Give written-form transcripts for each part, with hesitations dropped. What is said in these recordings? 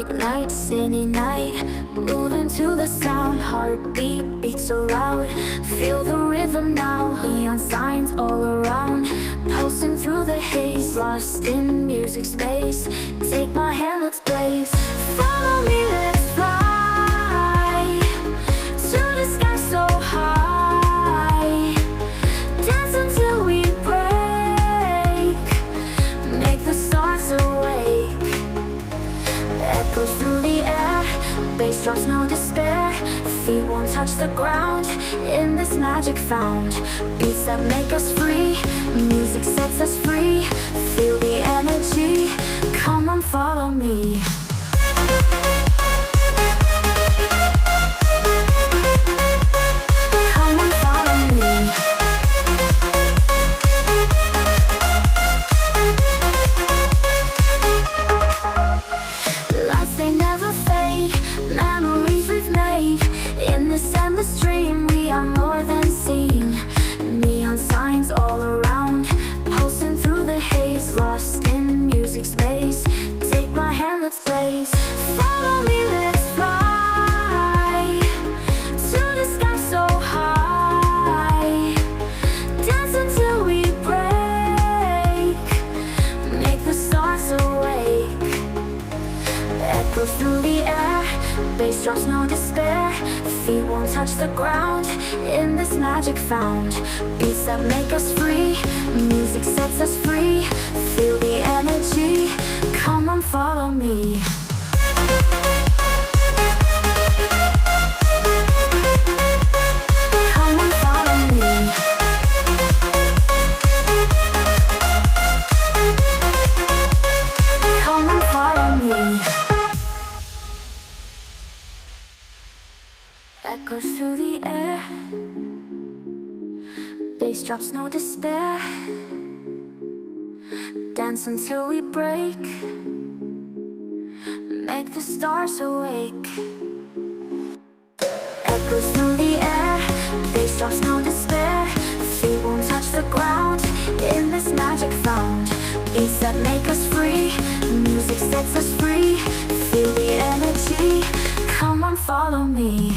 night, city night, moving to the sound. Heartbeat beats so loud, feel the rhythm now. Neon signs all around, pulsing through the haze, lost in music space. Take my hand, let's blaze. Follow me, let's fly to the sky so high. Dance until we break, make the stars awake. Echoes through the air, bass drops, no despair. Feet won't touch the ground, in this magic found. Beats that make us free, music sets us free. Feel the energy, come on, follow me. Come on, follow me. Lights, they never fade, memories we've made. In this endless dream, we are more than seen. Neon signs all around, pulsing through the haze, lost in music space. Take my hand, let's blaze. Follow me, let's fly to the sky so high. Dance until we break, make the stars awake. Echoes through the air, bass drops, no despair. Feet won't touch the ground, in this magic found. Beats that make us free, music sets us free. Feel the energy, come on, follow me. Come on, follow me. Come on, follow me. Echoes through the air, bass drops, no despair. Dance until we break, make the stars awake. Echoes through the air, bass drops, no despair. Feet won't touch the ground, in this magic found. Beats that make us free, music sets us free. Feel the energy, come on, follow me.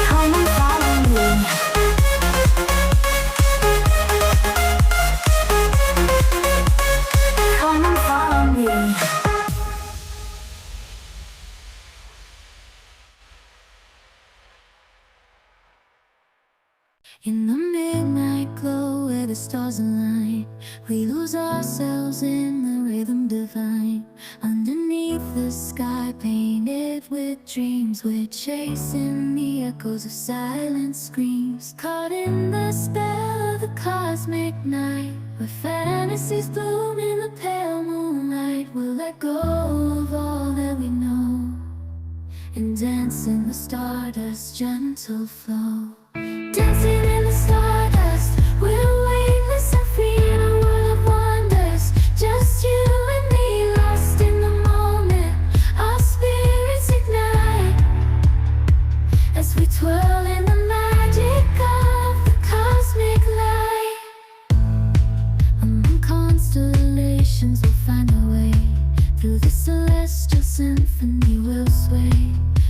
Come on, follow me. Come on, follow me. In the midnight glow where the stars align, we lose ourselves in the rhythm divine. Underneath the sky painted with dreams, we're chasing the echoes of silent screams. Caught in the spell of the cosmic night, where fantasies bloom in the pale moonlight. We'll let go of all that we know and dance in the stardust's gentle flow. Dancing in the stardust, we're weightless and free in a world of wonders. Just you and me, lost in the moment. Our spirits ignite as we twirl in the magic of the cosmic light. Among constellations we'll find our way, through the celestial symphony we'll sway.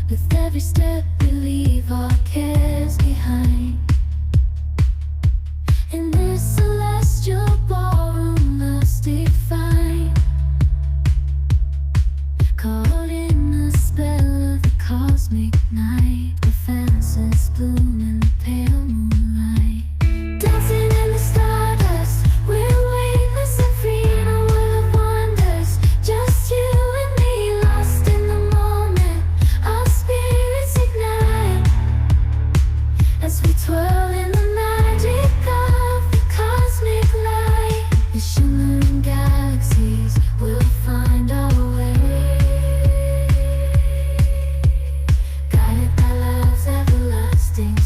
With every step we leave our cares behind. In this celestial ballroom, love's defined. Caught in the spell of the cosmic night, where fantasies bloom in the pale moonlight. Dancing in the stardust, we're weightless and free in a world of wonders. Just you and me, lost in the moment. Our spirits ignite as we twirl in the magic of the cosmic light. The shimmering galaxies will find our way, guided by love's everlasting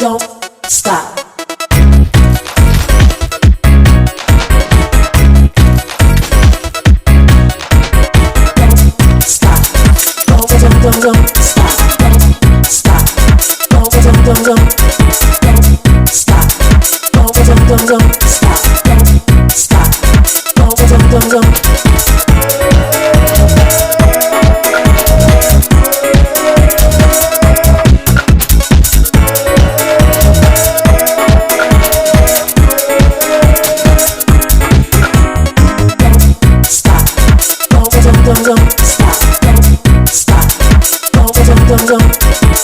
don't stop. Don't stop. Don't stop. Don't stop. Don't stop. Don't stop. Don't. Don't stop. Don't